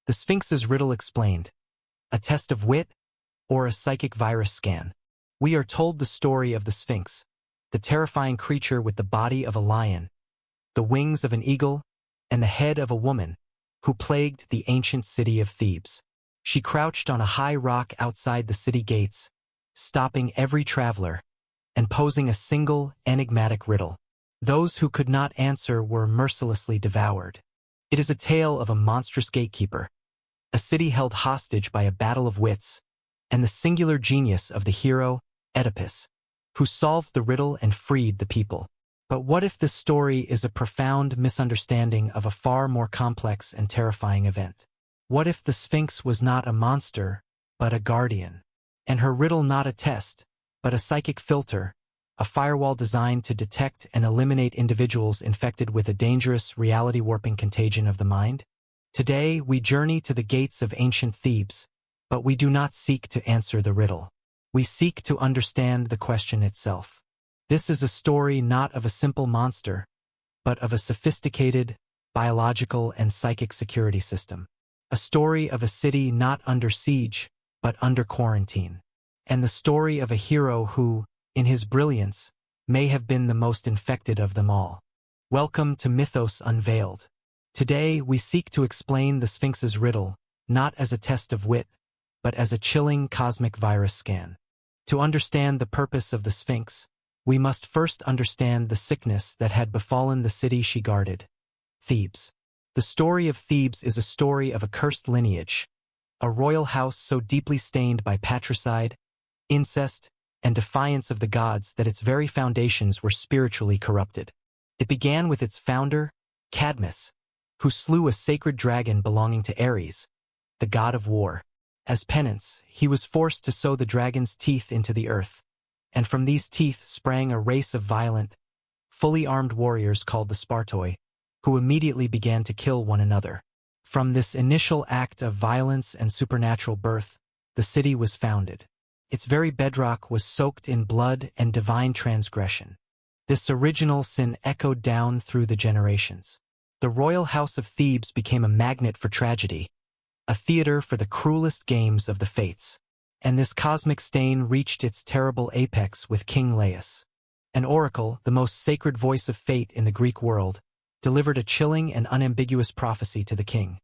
The Sphinx's riddle explained. A test of wit or a psychic virus scan? We are told the story of the Sphinx, the terrifying creature with the body of a lion, the wings of an eagle, and the head of a woman, who plagued the ancient city of Thebes. She crouched on a high rock outside the city gates, stopping every traveler and posing a single enigmatic riddle. Those who could not answer were mercilessly devoured. It is a tale of a monstrous gatekeeper, a city held hostage by a battle of wits, and the singular genius of the hero, Oedipus, who solved the riddle and freed the people. But what if this story is a profound misunderstanding of a far more complex and terrifying event? What if the Sphinx was not a monster, but a guardian, and her riddle not a test, but a psychic filter, a firewall designed to detect and eliminate individuals infected with a dangerous reality-warping contagion of the mind? Today, we journey to the gates of ancient Thebes, but we do not seek to answer the riddle. We seek to understand the question itself. This is a story not of a simple monster, but of a sophisticated, biological and psychic security system. A story of a city not under siege, but under quarantine. And the story of a hero who, in his brilliance, may have been the most infected of them all. Welcome to Mythos Unveiled. Today, we seek to explain the Sphinx's riddle, not as a test of wit, but as a chilling cosmic virus scan. To understand the purpose of the Sphinx, we must first understand the sickness that had befallen the city she guarded, Thebes. The story of Thebes is a story of a cursed lineage, a royal house so deeply stained by patricide, incest, and defiance of the gods that its very foundations were spiritually corrupted. It began with its founder, Cadmus, who slew a sacred dragon belonging to Ares, the god of war. As penance, he was forced to sow the dragon's teeth into the earth, and from these teeth sprang a race of violent, fully armed warriors called the Spartoi, who immediately began to kill one another. From this initial act of violence and supernatural birth, the city was founded. Its very bedrock was soaked in blood and divine transgression. This original sin echoed down through the generations. The royal house of Thebes became a magnet for tragedy, a theater for the cruelest games of the fates. And this cosmic stain reached its terrible apex with King Laius. An oracle, the most sacred voice of fate in the Greek world, delivered a chilling and unambiguous prophecy to the king.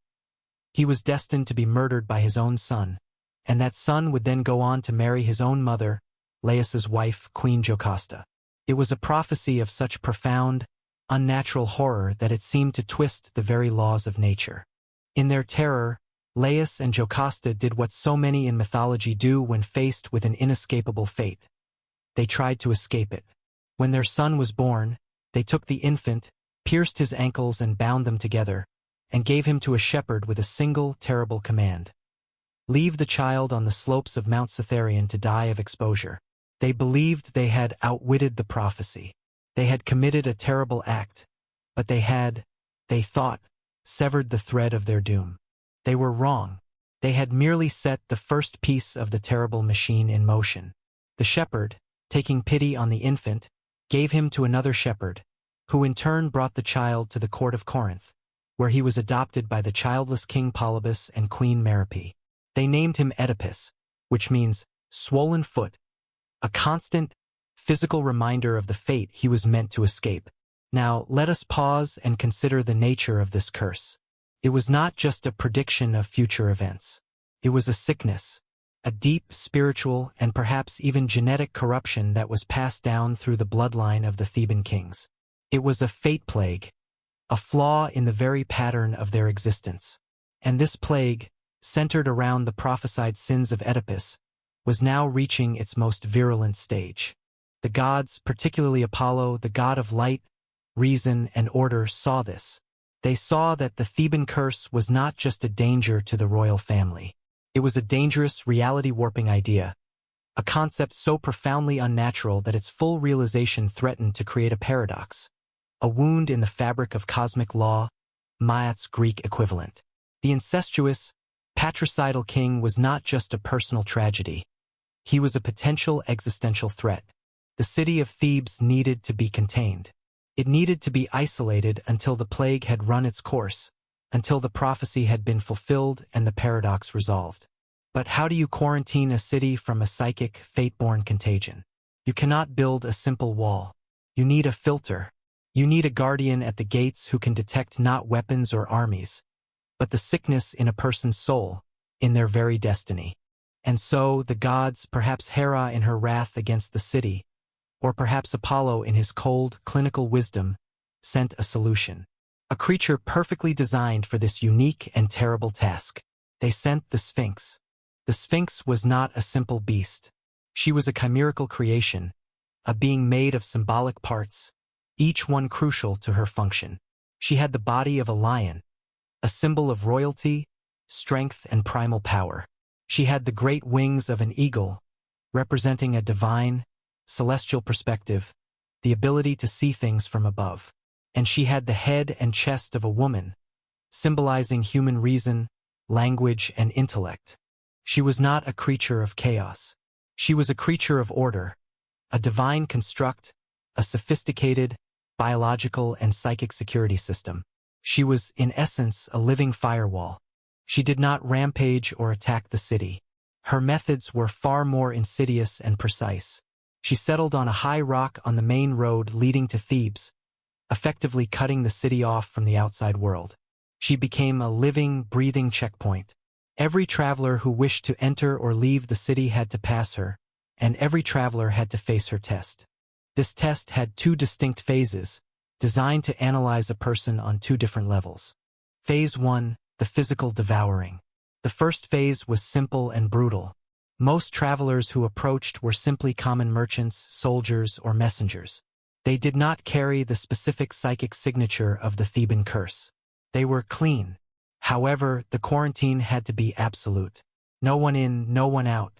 He was destined to be murdered by his own son, and that son would then go on to marry his own mother, Laius's wife, Queen Jocasta. It was a prophecy of such profound, unnatural horror that it seemed to twist the very laws of nature. In their terror, Laius and Jocasta did what so many in mythology do when faced with an inescapable fate. They tried to escape it. When their son was born, they took the infant, pierced his ankles and bound them together, and gave him to a shepherd with a single terrible command. Leave the child on the slopes of Mount Cytharion to die of exposure. They believed they had outwitted the prophecy. They had committed a terrible act, but they thought, severed the thread of their doom. They were wrong. They had merely set the first piece of the terrible machine in motion. The shepherd, taking pity on the infant, gave him to another shepherd, who in turn brought the child to the court of Corinth, where he was adopted by the childless King Polybus and Queen Merope. They named him Oedipus, which means swollen foot, a constant, physical reminder of the fate he was meant to escape. Now, let us pause and consider the nature of this curse. It was not just a prediction of future events. It was a sickness, a deep spiritual and perhaps even genetic corruption that was passed down through the bloodline of the Theban kings. It was a fate plague, a flaw in the very pattern of their existence. And this plague, centered around the prophesied sins of Oedipus, was now reaching its most virulent stage. The gods, particularly Apollo, the god of light, reason, and order, saw this. They saw that the Theban curse was not just a danger to the royal family. It was a dangerous, reality-warping idea, a concept so profoundly unnatural that its full realization threatened to create a paradox, a wound in the fabric of cosmic law, Maat's Greek equivalent. The incestuous, patricidal king was not just a personal tragedy. He was a potential existential threat. The city of Thebes needed to be contained. It needed to be isolated until the plague had run its course, until the prophecy had been fulfilled and the paradox resolved. But how do you quarantine a city from a psychic, fate-born contagion? You cannot build a simple wall. You need a filter. You need a guardian at the gates who can detect not weapons or armies, but the sickness in a person's soul, in their very destiny. And so the gods, perhaps Hera in her wrath against the city, or perhaps Apollo in his cold, clinical wisdom, sent a solution. A creature perfectly designed for this unique and terrible task. They sent the Sphinx. The Sphinx was not a simple beast. She was a chimerical creation, a being made of symbolic parts, each one crucial to her function. She had the body of a lion, a symbol of royalty, strength, and primal power. She had the great wings of an eagle, representing a divine, celestial perspective, the ability to see things from above. And she had the head and chest of a woman, symbolizing human reason, language, and intellect. She was not a creature of chaos. She was a creature of order, a divine construct, a sophisticated, biological and psychic security system. She was, in essence, a living firewall. She did not rampage or attack the city. Her methods were far more insidious and precise. She settled on a high rock on the main road leading to Thebes, effectively cutting the city off from the outside world. She became a living, breathing checkpoint. Every traveler who wished to enter or leave the city had to pass her, and every traveler had to face her test. This test had two distinct phases, designed to analyze a person on two different levels. Phase 1, the physical devouring. The first phase was simple and brutal. Most travelers who approached were simply common merchants, soldiers, or messengers. They did not carry the specific psychic signature of the Theban curse. They were clean. However, the quarantine had to be absolute. No one in, no one out.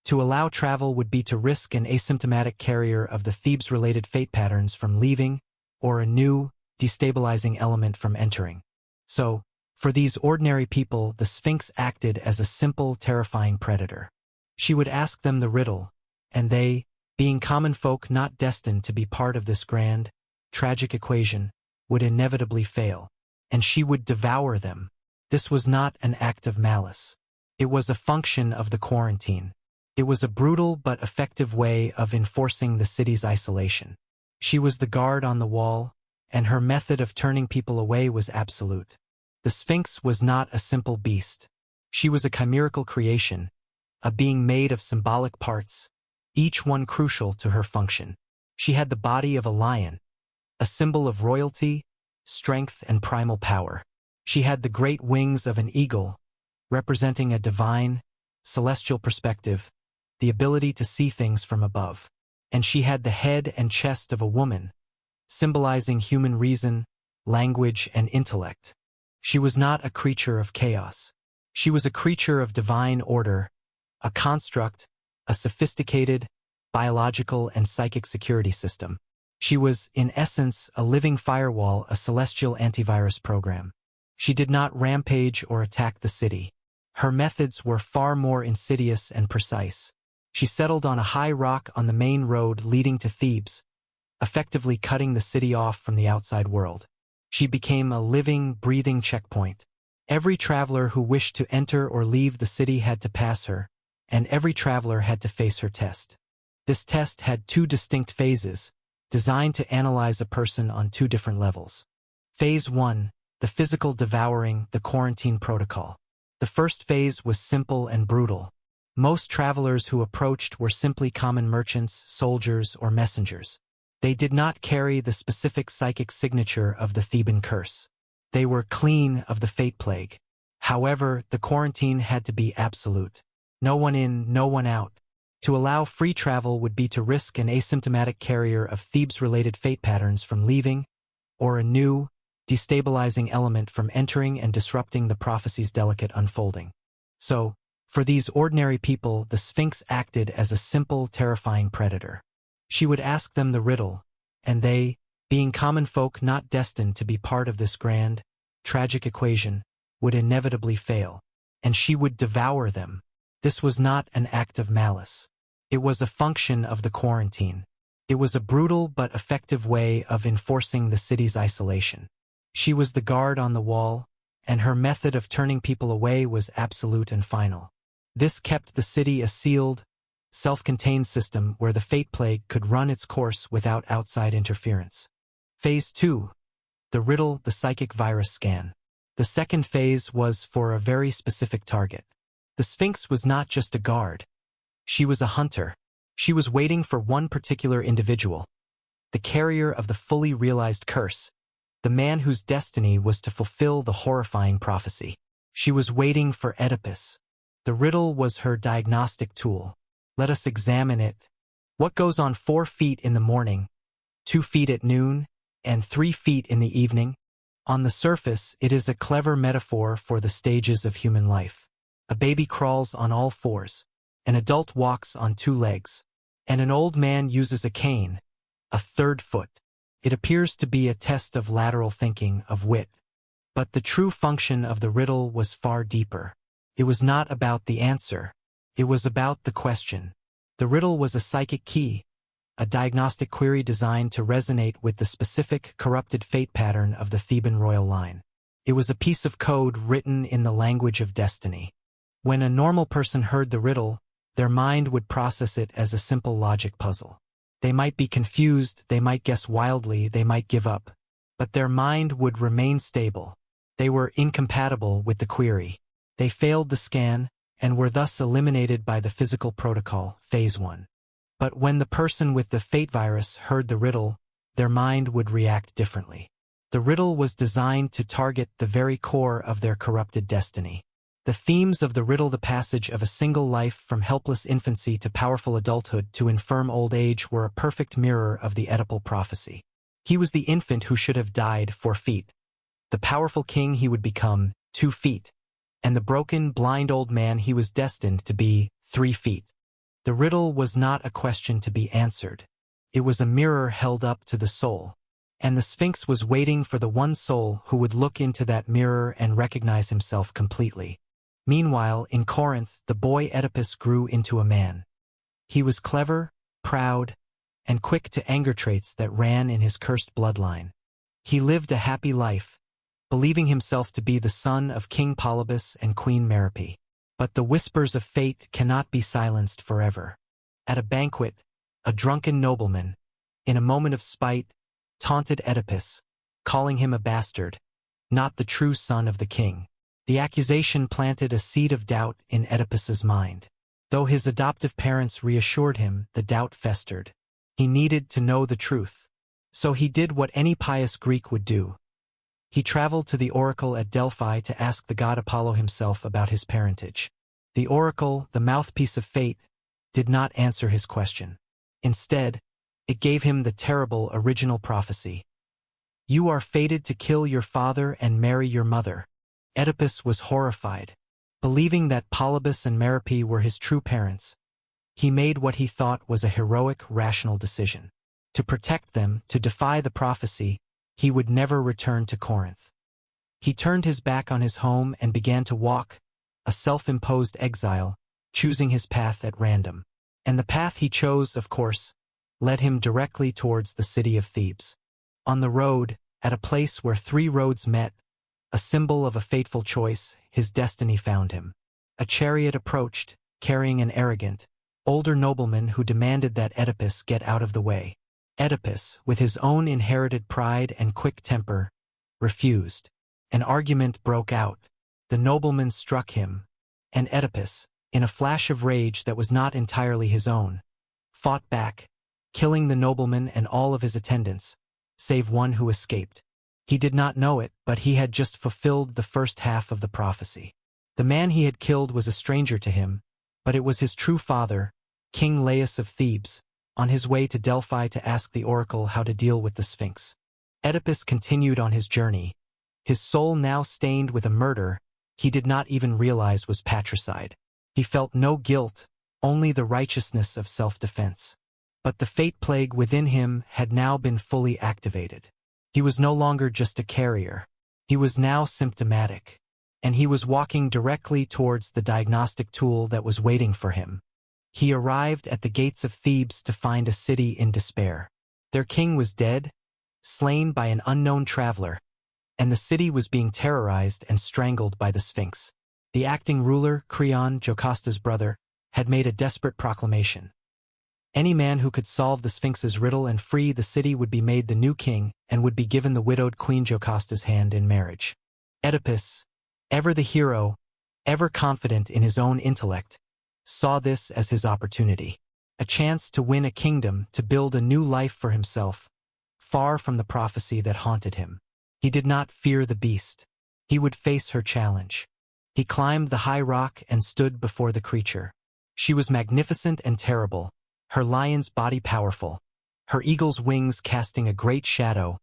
To allow travel would be to risk an asymptomatic carrier of the Thebes-related fate patterns from leaving, or a new, destabilizing element from entering. So, for these ordinary people, the Sphinx acted as a simple, terrifying predator. She would ask them the riddle, and they, being common folk not destined to be part of this grand, tragic equation, would inevitably fail, and she would devour them. This was not an act of malice. It was a function of the quarantine. It was a brutal but effective way of enforcing the city's isolation. She was the guard on the wall, and her method of turning people away was absolute. The Sphinx was not a simple beast. She was a chimerical creation, a being made of symbolic parts, each one crucial to her function. She had the body of a lion, a symbol of royalty, strength, and primal power. She had the great wings of an eagle, representing a divine, celestial perspective, the ability to see things from above. And she had the head and chest of a woman, symbolizing human reason, language, and intellect. She was not a creature of chaos. She was a creature of divine order, a construct, a sophisticated, biological and psychic security system. She was, in essence, a living firewall, a celestial antivirus program. She did not rampage or attack the city. Her methods were far more insidious and precise. She settled on a high rock on the main road leading to Thebes, effectively cutting the city off from the outside world. She became a living, breathing checkpoint. Every traveler who wished to enter or leave the city had to pass her, and every traveler had to face her test. This test had two distinct phases, designed to analyze a person on two different levels. Phase 1, the physical devouring, the quarantine protocol. The first phase was simple and brutal. Most travelers who approached were simply common merchants, soldiers, or messengers. They did not carry the specific psychic signature of the Theban curse. They were clean of the fate plague. However, the quarantine had to be absolute. No one in, no one out. To allow free travel would be to risk an asymptomatic carrier of Thebes-related fate patterns from leaving, or a new, destabilizing element from entering and disrupting the prophecy's delicate unfolding. So, for these ordinary people, the Sphinx acted as a simple, terrifying predator. She would ask them the riddle, and they, being common folk not destined to be part of this grand, tragic equation, would inevitably fail, and she would devour them. This was not an act of malice. It was a function of the quarantine. It was a brutal but effective way of enforcing the city's isolation. She was the guard on the wall, and her method of turning people away was absolute and final. This kept the city a sealed, self-contained system where the fate plague could run its course without outside interference. Phase 2. The riddle, the psychic virus scan. The second phase was for a very specific target. The Sphinx was not just a guard. She was a hunter. She was waiting for one particular individual, the carrier of the fully realized curse, the man whose destiny was to fulfill the horrifying prophecy. She was waiting for Oedipus. The riddle was her diagnostic tool. Let us examine it. What goes on 4 feet in the morning, 2 feet at noon, and 3 feet in the evening? On the surface, it is a clever metaphor for the stages of human life. A baby crawls on all 4s. An adult walks on 2 legs. And an old man uses a cane, a 3rd foot. It appears to be a test of lateral thinking, of wit. But the true function of the riddle was far deeper. It was not about the answer. It was about the question. The riddle was a psychic key, a diagnostic query designed to resonate with the specific, corrupted fate pattern of the Theban royal line. It was a piece of code written in the language of destiny. When a normal person heard the riddle, their mind would process it as a simple logic puzzle. They might be confused, they might guess wildly, they might give up. But their mind would remain stable. They were incompatible with the query. They failed the scan, and were thus eliminated by the physical protocol, Phase 1. But when the person with the fate virus heard the riddle, their mind would react differently. The riddle was designed to target the very core of their corrupted destiny. The themes of the riddle, the passage of a single life from helpless infancy to powerful adulthood to infirm old age, were a perfect mirror of the Oedipal prophecy. He was the infant who should have died 4 feet. The powerful king he would become, 2 feet. And the broken, blind old man he was destined to be, 3 feet. The riddle was not a question to be answered. It was a mirror held up to the soul. And the Sphinx was waiting for the one soul who would look into that mirror and recognize himself completely. Meanwhile, in Corinth, the boy Oedipus grew into a man. He was clever, proud, and quick to anger, traits that ran in his cursed bloodline. He lived a happy life, believing himself to be the son of King Polybus and Queen Merope. But the whispers of fate cannot be silenced forever. At a banquet, a drunken nobleman, in a moment of spite, taunted Oedipus, calling him a bastard, not the true son of the king. The accusation planted a seed of doubt in Oedipus's mind. Though his adoptive parents reassured him, the doubt festered. He needed to know the truth. So he did what any pious Greek would do. He traveled to the oracle at Delphi to ask the god Apollo himself about his parentage. The oracle, the mouthpiece of fate, did not answer his question. Instead, it gave him the terrible original prophecy. You are fated to kill your father and marry your mother. Oedipus was horrified. Believing that Polybus and Merope were his true parents, he made what he thought was a heroic, rational decision. To protect them, to defy the prophecy, he would never return to Corinth. He turned his back on his home and began to walk, a self-imposed exile, choosing his path at random. And the path he chose, of course, led him directly towards the city of Thebes. On the road, at a place where 3 roads met, a symbol of a fateful choice, his destiny found him. A chariot approached, carrying an arrogant, older nobleman who demanded that Oedipus get out of the way. Oedipus, with his own inherited pride and quick temper, refused. An argument broke out. The nobleman struck him, and Oedipus, in a flash of rage that was not entirely his own, fought back, killing the nobleman and all of his attendants, save one who escaped. He did not know it, but he had just fulfilled the first half of the prophecy. The man he had killed was a stranger to him, but it was his true father, King Laius of Thebes, on his way to Delphi to ask the oracle how to deal with the Sphinx. Oedipus continued on his journey, his soul now stained with a murder he did not even realize was patricide. He felt no guilt, only the righteousness of self-defense. But the fate plague within him had now been fully activated. He was no longer just a carrier. He was now symptomatic. And he was walking directly towards the diagnostic tool that was waiting for him. He arrived at the gates of Thebes to find a city in despair. Their king was dead, slain by an unknown traveler, and the city was being terrorized and strangled by the Sphinx. The acting ruler, Creon, Jocasta's brother, had made a desperate proclamation. Any man who could solve the Sphinx's riddle and free the city would be made the new king and would be given the widowed Queen Jocasta's hand in marriage. Oedipus, ever the hero, ever confident in his own intellect, saw this as his opportunity. A chance to win a kingdom, to build a new life for himself, far from the prophecy that haunted him. He did not fear the beast. He would face her challenge. He climbed the high rock and stood before the creature. She was magnificent and terrible, her lion's body powerful, her eagle's wings casting a great shadow,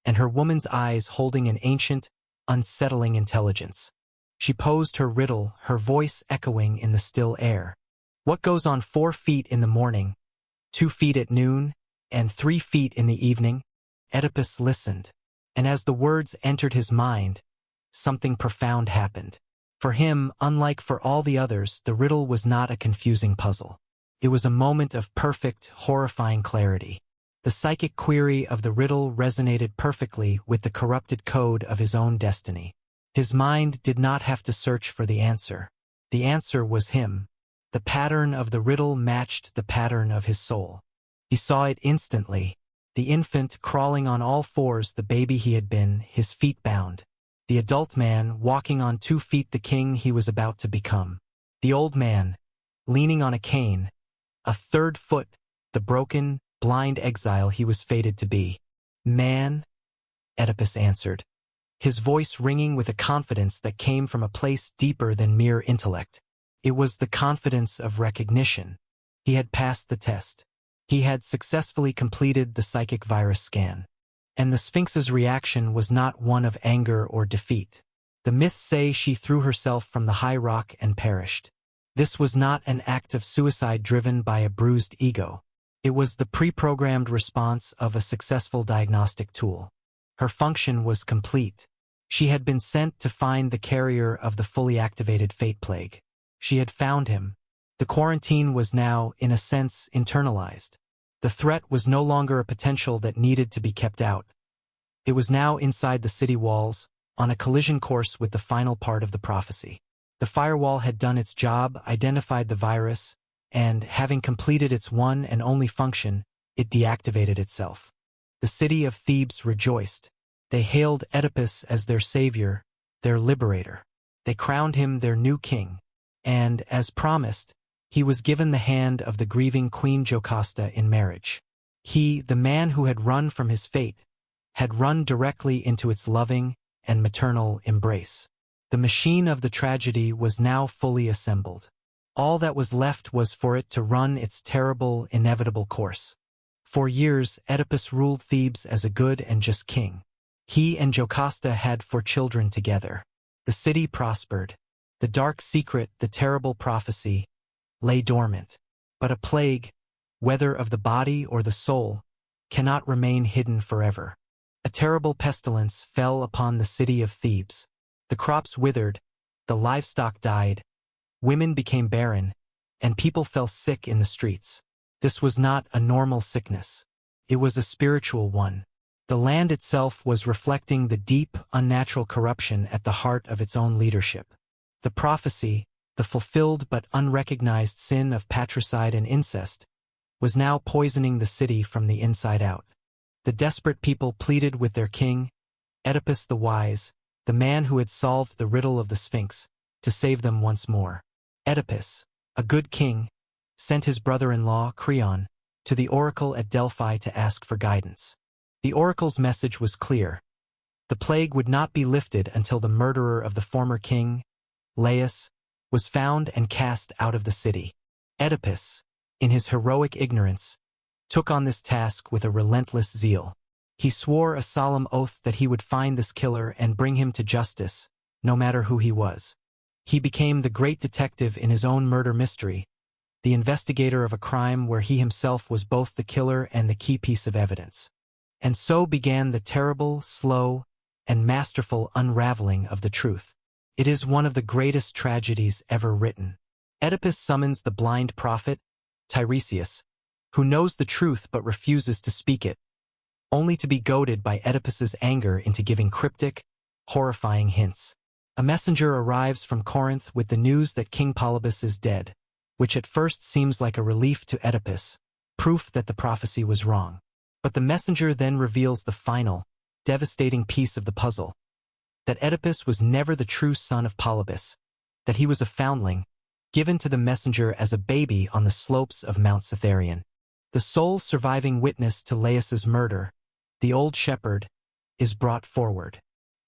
and her woman's eyes holding an ancient, unsettling intelligence. She posed her riddle, her voice echoing in the still air. What goes on 4 feet in the morning, 2 feet at noon, and 3 feet in the evening? Oedipus listened, and as the words entered his mind, something profound happened. For him, unlike for all the others, the riddle was not a confusing puzzle. It was a moment of perfect, horrifying clarity. The psychic query of the riddle resonated perfectly with the corrupted code of his own destiny. His mind did not have to search for the answer. The answer was him. The pattern of the riddle matched the pattern of his soul. He saw it instantly. The infant crawling on all fours, the baby he had been, his feet bound. The adult man walking on 2 feet, the king he was about to become. The old man, leaning on a cane, a 3rd foot, the broken, blind exile he was fated to be. Man? Oedipus answered, his voice ringing with a confidence that came from a place deeper than mere intellect. It was the confidence of recognition. He had passed the test. He had successfully completed the psychic virus scan. And the Sphinx's reaction was not one of anger or defeat. The myths say she threw herself from the high rock and perished. This was not an act of suicide driven by a bruised ego. It was the pre-programmed response of a successful diagnostic tool. Her function was complete. She had been sent to find the carrier of the fully activated fate plague. She had found him. The quarantine was now, in a sense, internalized. The threat was no longer a potential that needed to be kept out. It was now inside the city walls, on a collision course with the final part of the prophecy. The firewall had done its job, identified the virus, and, having completed its one and only function, it deactivated itself. The city of Thebes rejoiced. They hailed Oedipus as their savior, their liberator. They crowned him their new king, and, as promised, he was given the hand of the grieving Queen Jocasta in marriage. He, the man who had run from his fate, had run directly into its loving and maternal embrace. The machine of the tragedy was now fully assembled. All that was left was for it to run its terrible, inevitable course. For years, Oedipus ruled Thebes as a good and just king. He and Jocasta had 4 children together. The city prospered. The dark secret, the terrible prophecy, lay dormant. But a plague, whether of the body or the soul, cannot remain hidden forever. A terrible pestilence fell upon the city of Thebes. The crops withered, the livestock died, women became barren, and people fell sick in the streets. This was not a normal sickness. It was a spiritual one. The land itself was reflecting the deep, unnatural corruption at the heart of its own leadership. The prophecy, the fulfilled but unrecognized sin of patricide and incest, was now poisoning the city from the inside out. The desperate people pleaded with their king, Oedipus the Wise, the man who had solved the riddle of the Sphinx, to save them once more. Oedipus, a good king, sent his brother-in-law, Creon, to the oracle at Delphi to ask for guidance. The oracle's message was clear. The plague would not be lifted until the murderer of the former king, Laius, was found and cast out of the city. Oedipus, in his heroic ignorance, took on this task with a relentless zeal. He swore a solemn oath that he would find this killer and bring him to justice, no matter who he was. He became the great detective in his own murder mystery, the investigator of a crime where he himself was both the killer and the key piece of evidence. And so began the terrible, slow, and masterful unraveling of the truth. It is one of the greatest tragedies ever written. Oedipus summons the blind prophet, Tiresias, who knows the truth but refuses to speak it, only to be goaded by Oedipus's anger into giving cryptic, horrifying hints. A messenger arrives from Corinth with the news that King Polybus is dead, which at first seems like a relief to Oedipus, proof that the prophecy was wrong. But the messenger then reveals the final, devastating piece of the puzzle, that Oedipus was never the true son of Polybus, that he was a foundling, given to the messenger as a baby on the slopes of Mount Cytherion. The sole surviving witness to Laius's murder, the old shepherd, is brought forward.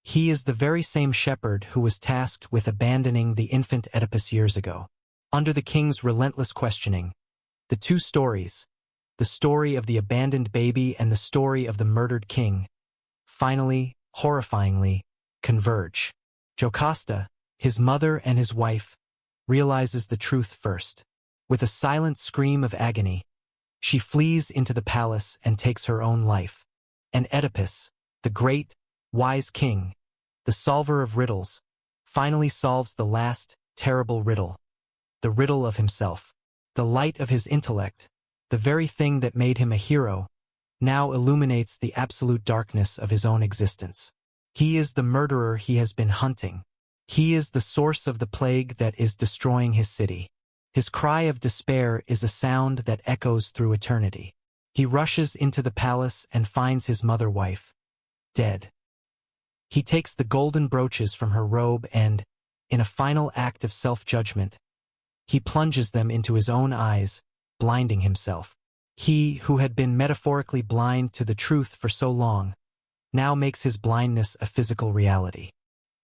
He is the very same shepherd who was tasked with abandoning the infant Oedipus years ago. Under the king's relentless questioning, the two stories, the story of the abandoned baby and the story of the murdered king, finally, horrifyingly, converge. Jocasta, his mother and his wife, realizes the truth first. With a silent scream of agony, she flees into the palace and takes her own life. And Oedipus, the great, wise king, the solver of riddles, finally solves the last, terrible riddle. The riddle of himself. The light of his intellect, the very thing that made him a hero, now illuminates the absolute darkness of his own existence. He is the murderer he has been hunting. He is the source of the plague that is destroying his city. His cry of despair is a sound that echoes through eternity. He rushes into the palace and finds his mother-wife dead. He takes the golden brooches from her robe and, in a final act of self-judgment, he plunges them into his own eyes, blinding himself. He, who had been metaphorically blind to the truth for so long, now makes his blindness a physical reality.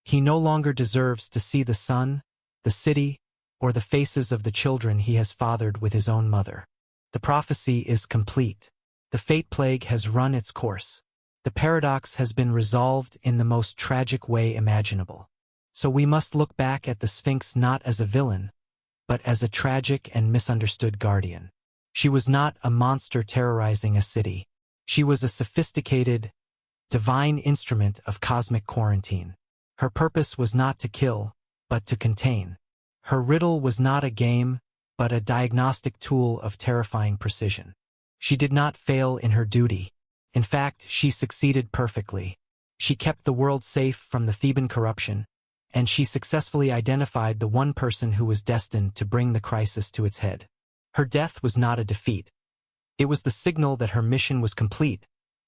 He no longer deserves to see the sun, the city, or the faces of the children he has fathered with his own mother. The prophecy is complete. The fate plague has run its course. The paradox has been resolved in the most tragic way imaginable. So we must look back at the Sphinx not as a villain, but as a tragic and misunderstood guardian. She was not a monster terrorizing a city. She was a sophisticated, divine instrument of cosmic quarantine. Her purpose was not to kill, but to contain. Her riddle was not a game, but a diagnostic tool of terrifying precision. She did not fail in her duty. In fact, she succeeded perfectly. She kept the world safe from the Theban corruption, and she successfully identified the one person who was destined to bring the crisis to its head. Her death was not a defeat. It was the signal that her mission was complete,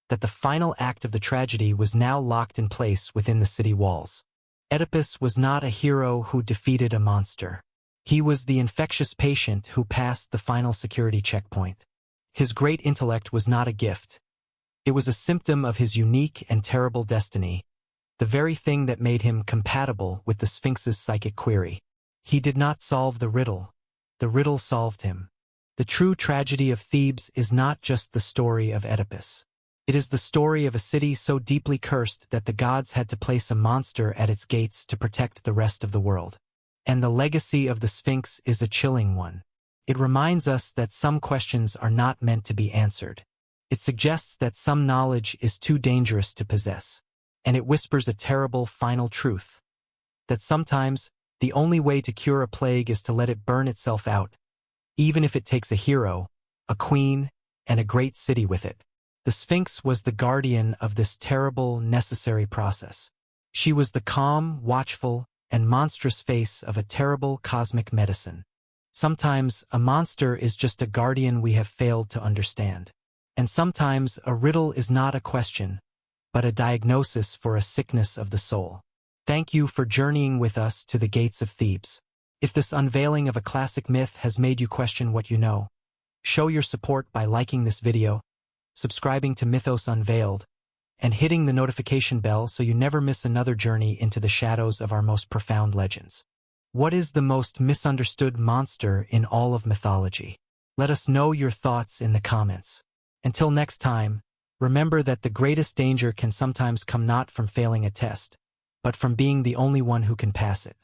that the final act of the tragedy was now locked in place within the city walls. Oedipus was not a hero who defeated a monster. He was the infectious patient who passed the final security checkpoint. His great intellect was not a gift. It was a symptom of his unique and terrible destiny, the very thing that made him compatible with the Sphinx's psychic query. He did not solve the riddle solved him. The true tragedy of Thebes is not just the story of Oedipus. It is the story of a city so deeply cursed that the gods had to place a monster at its gates to protect the rest of the world. And the legacy of the Sphinx is a chilling one. It reminds us that some questions are not meant to be answered. It suggests that some knowledge is too dangerous to possess. And it whispers a terrible final truth, that sometimes the only way to cure a plague is to let it burn itself out, even if it takes a hero, a queen, and a great city with it. The Sphinx was the guardian of this terrible, necessary process. She was the calm, watchful, and monstrous face of a terrible cosmic medicine. Sometimes a monster is just a guardian we have failed to understand. And sometimes a riddle is not a question, but a diagnosis for a sickness of the soul. Thank you for journeying with us to the gates of Thebes. If this unveiling of a classic myth has made you question what you know, show your support by liking this video, subscribing to Mythos Unveiled, and hitting the notification bell so you never miss another journey into the shadows of our most profound legends. What is the most misunderstood monster in all of mythology? Let us know your thoughts in the comments. Until next time, remember that the greatest danger can sometimes come not from failing a test, but from being the only one who can pass it.